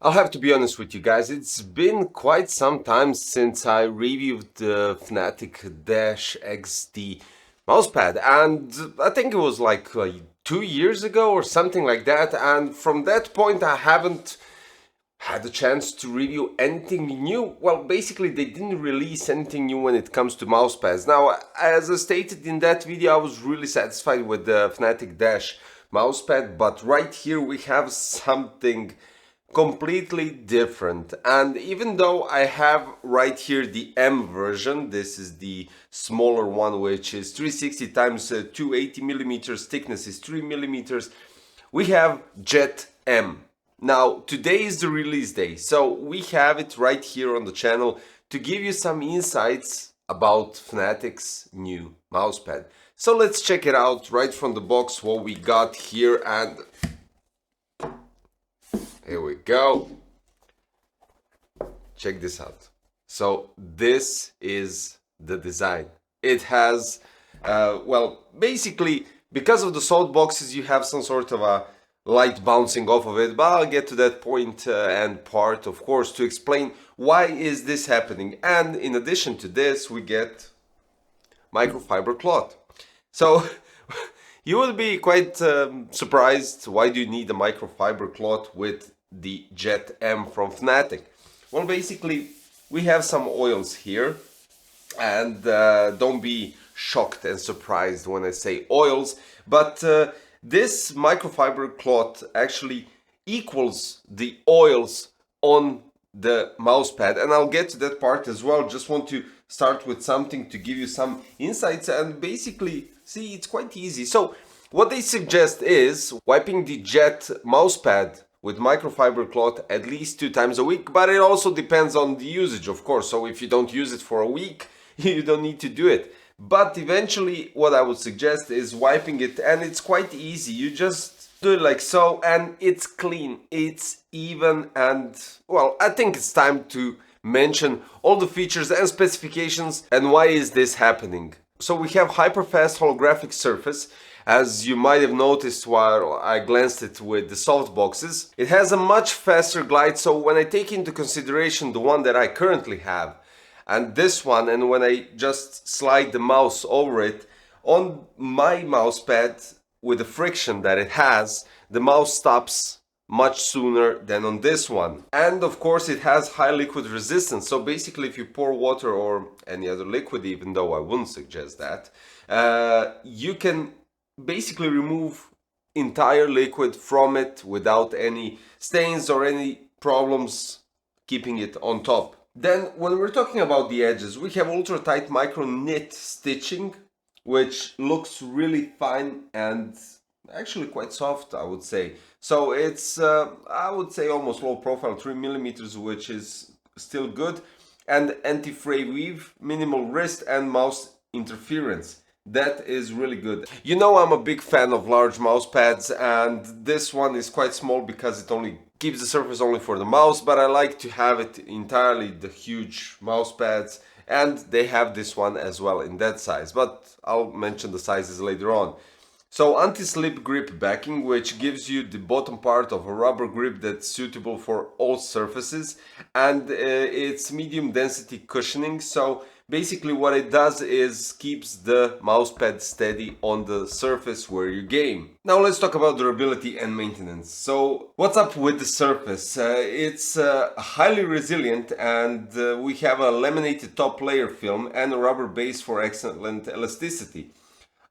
I'll have to be honest with you guys, it's been quite some time since I reviewed the FNATIC XD mousepad, and I think it was like 2 years ago or something like that, and from that point I haven't had a chance to review anything new. Well, basically they didn't release anything new when it comes to mousepads. Now, as I stated in that video, I was really satisfied with the FNATIC mousepad, but right here we have something completely different. And even though I have right here the M version, this is the smaller one, which is 360 times 280 millimeters, thickness is 3 millimeters, we have Jet M. Now today is the release day, so we have it right here on the channel to give you some insights about FNATIC's new mousepad. So let's check it out right from the box what we got here, and here we go. Check this out. So this is the design. It has, well, basically, because of the soft boxes, you have some sort of a light bouncing off of it, but I'll get to that point and part, of course, to explain why is this happening. And in addition to this, we get microfiber cloth. So you will be quite surprised, why do you need a microfiber cloth with the Jet M from FNATIC? Well, basically, we have some oils here, and don't be shocked and surprised when I say oils, but this microfiber cloth actually equals the oils on the mousepad, and I'll get to that part as well. Just want to start with something to give you some insights, and basically, see, it's quite easy. So what they suggest is wiping the Jet mousepad with microfiber cloth at least 2 times a week, but it also depends on the usage, of course. So if you don't use it for a week, you don't need to do it. But eventually what I would suggest is wiping it, and it's quite easy. You just do it like so, and it's clean, it's even, and well, I think it's time to mention all the features and specifications and why is this happening. So we have hyperfast holographic surface, as you might have noticed while I glanced it with the soft boxes. It has a much faster glide, so when I take into consideration the one that I currently have and this one, and when I just slide the mouse over it, on my mousepad, with the friction that it has, the mouse stops much sooner than on this one. And of course it has high liquid resistance, so basically if you pour water or any other liquid, even though I wouldn't suggest that, you can basically remove entire liquid from it without any stains or any problems keeping it on top. Then when we're talking about the edges, we have ultra tight micro knit stitching, which looks really fine and actually quite soft, I would say. So it's I would say almost low profile, 3 millimeters, which is still good, and anti-fray weave, minimal wrist and mouse interference. That is really good. You know, I'm a big fan of large mouse pads, and this one is quite small because it only gives the surface only for the mouse, but I like to have it entirely the huge mouse pads, and they have this one as well in that size, but I'll mention the sizes later on. So anti-slip grip backing, which gives you the bottom part of a rubber grip that's suitable for all surfaces, and it's medium density cushioning, so basically what it does is keeps the mousepad steady on the surface where you game. Now let's talk about durability and maintenance. So what's up with the surface? It's highly resilient, and we have a laminated top layer film and a rubber base for excellent elasticity.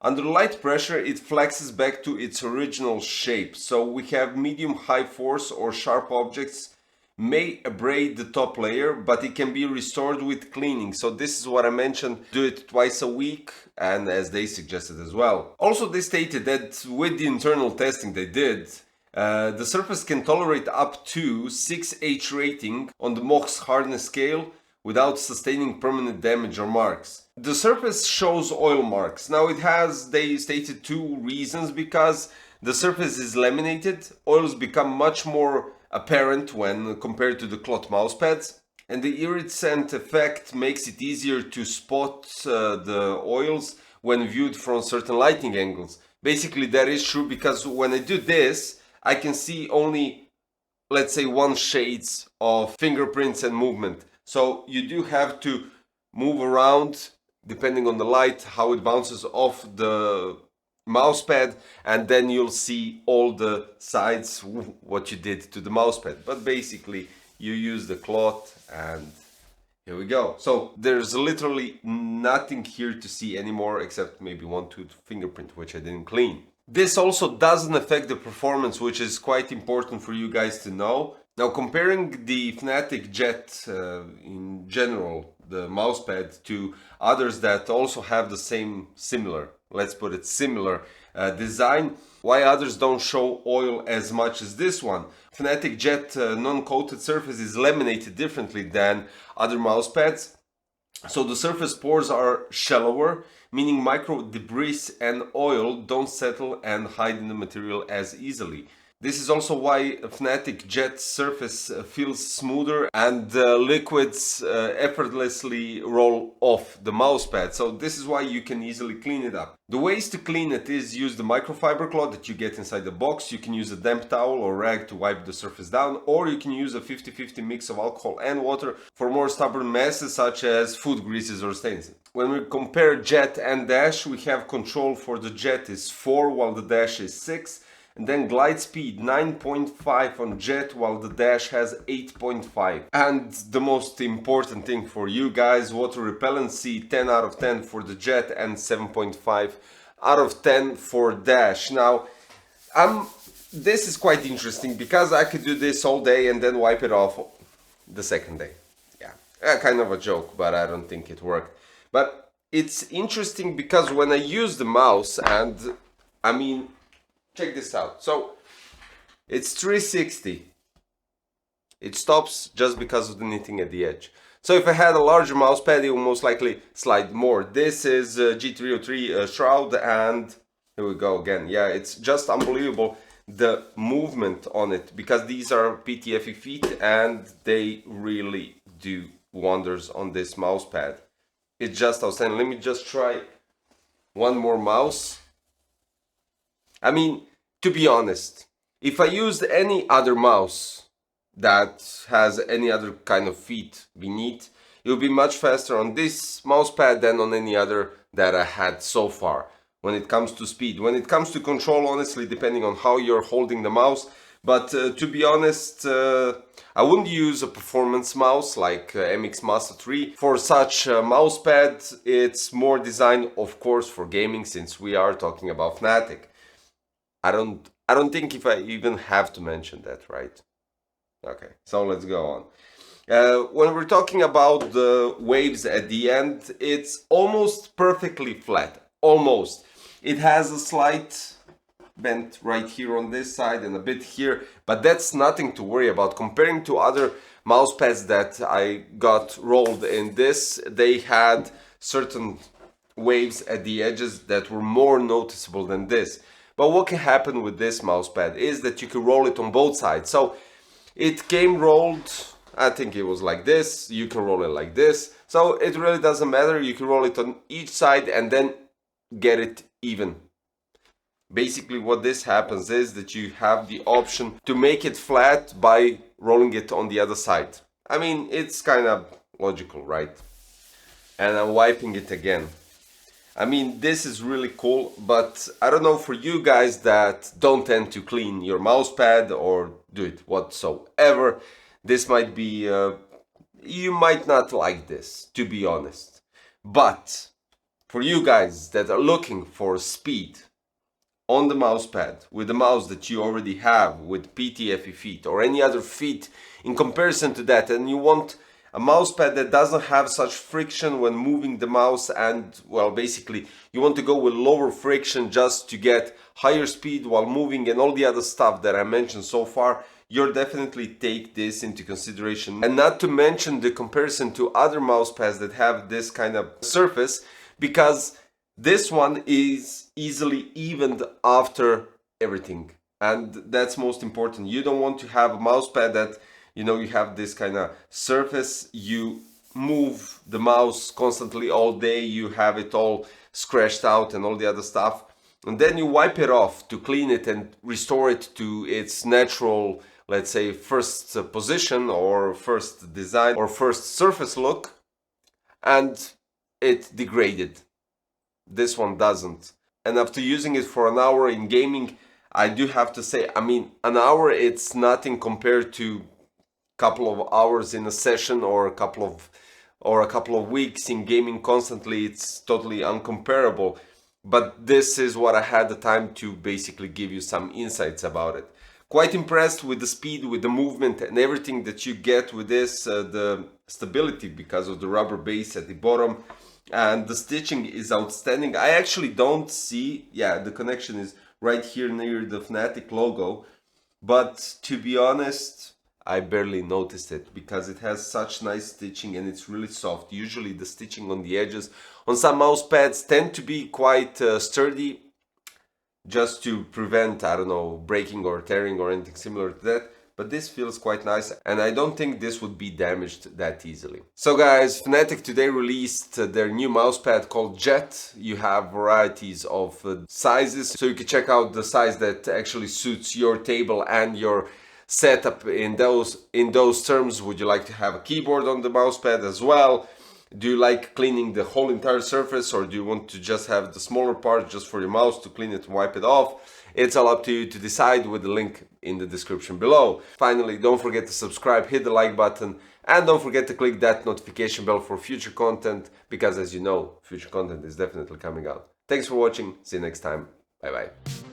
Under light pressure, it flexes back to its original shape, so we have medium-high force or sharp objects may abrade the top layer, but it can be restored with cleaning. So this is what I mentioned, do it twice a week, and as they suggested as well. Also, they stated that with the internal testing they did, the surface can tolerate up to 6H rating on the Mohs hardness scale without sustaining permanent damage or marks. The surface shows oil marks. Now it has, they stated, 2 reasons: because the surface is laminated, oils become much more apparent when compared to the cloth mousepads, and the iridescent effect makes it easier to spot the oils when viewed from certain lighting angles. Basically that is true, because when I do this, I can see only let's say, one shades of fingerprints and movement. So you do have to move around depending on the light, how it bounces off the mouse pad, and then you'll see all the sides, what you did to the mouse pad. But basically you use the cloth and here we go. So there's literally nothing here to see anymore except maybe one tooth fingerprint, which I didn't clean. This also doesn't affect the performance, which is quite important for you guys to know. Now, comparing the FNATIC JET in general, the mousepad, to others that also have the same similar, let's put it similar design, why others don't show oil as much as this one. FNATIC JET non-coated surface is laminated differently than other mousepads. So the surface pores are shallower, meaning micro debris and oil don't settle and hide in the material as easily. This is also why FNATIC JET surface feels smoother and liquids effortlessly roll off the mousepad. So this is why you can easily clean it up. The ways to clean it is use the microfiber cloth that you get inside the box. You can use a damp towel or rag to wipe the surface down, or you can use a 50-50 mix of alcohol and water for more stubborn messes such as food greases or stains. When we compare jet and dash, we have control for the jet is 4 while the dash is 6. And then glide speed 9.5 on jet while the dash has 8.5. And the most important thing for you guys, water repellency 10 out of 10 for the jet and 7.5 out of 10 for dash. Now, this is quite interesting because I could do this all day and then wipe it off the second day. Yeah, kind of a joke, but I don't think it worked. But it's interesting because when I use the mouse, and I mean, check this out. So it's 360. It stops just because of the knitting at the edge. So if I had a larger mouse pad, it will most likely slide more. This is G303 shroud, and here we go again. Yeah, it's just unbelievable the movement on it because these are PTFE feet and they really do wonders on this mouse pad. It's just outstanding. Let me just try one more mouse. I mean, to be honest, if I used any other mouse that has any other kind of feet beneath, it would be much faster on this mouse pad than on any other that I had so far when it comes to speed. When it comes to control, honestly, depending on how you're holding the mouse. But to be honest, I wouldn't use a performance mouse like MX Master 3 for such a mouse pad. It's more designed, of course, for gaming, since we are talking about FNATIC. I don't think if I even have to mention that, right? Okay, so let's go on. When we're talking about the waves at the end, it's almost perfectly flat. Almost. It has a slight bent right here on this side and a bit here, but that's nothing to worry about. Comparing to other mouse pads that I got rolled in this, they had certain waves at the edges that were more noticeable than this. But what can happen with this mousepad is that you can roll it on both sides. So it came rolled, I think it was like this, you can roll it like this. So it really doesn't matter, you can roll it on each side and then get it even. Basically what this happens is that you have the option to make it flat by rolling it on the other side. I mean, it's kind of logical, right? And I'm wiping it again. I mean, this is really cool, but I don't know, for you guys that don't tend to clean your mousepad or do it whatsoever, this might be, you might not like this, to be honest. But for you guys that are looking for speed on the mousepad with the mouse that you already have with PTFE feet or any other feet in comparison to that, and you want a mousepad that doesn't have such friction when moving the mouse, and well, basically you want to go with lower friction just to get higher speed while moving and all the other stuff that I mentioned so far, you'll definitely take this into consideration. And not to mention the comparison to other mousepads that have this kind of surface, because this one is easily evened after everything, and that's most important. You don't want to have a mousepad that, you know, you have this kind of surface, you move the mouse constantly all day, you have it all scratched out and all the other stuff, and then you wipe it off to clean it and restore it to its natural let's say, first position or first design or first surface look, and it degraded. This one doesn't. And after using it for an hour in gaming, I do have to say, I mean, an hour, it's nothing compared to couple of hours in a session or a couple of weeks in gaming constantly. It's totally uncomparable. But this is what I had the time to basically give you some insights about it. Quite impressed with the speed, with the movement and everything that you get with this, the stability because of the rubber base at the bottom, and the stitching is outstanding. I actually don't see, yeah, the connection is right here near the FNATIC logo, but to be honest, I barely noticed it because it has such nice stitching and it's really soft. Usually the stitching on the edges on some mouse pads tend to be quite sturdy, just to prevent, I don't know, breaking or tearing or anything similar to that. But this feels quite nice, and I don't think this would be damaged that easily. So guys, FNATIC today released their new mousepad called Jet. You have varieties of sizes, so you can check out the size that actually suits your table and your setup in those terms. Would you like to have a keyboard on the mousepad as well? Do you like cleaning the whole entire surface, or do you want to just have the smaller part just for your mouse to clean it and wipe it off? It's all up to you to decide with the link in the description below. Finally, don't forget to subscribe, hit the like button, and don't forget to click that notification bell for future content, because as you know, future content is definitely coming out. Thanks for watching. See you next time. Bye bye.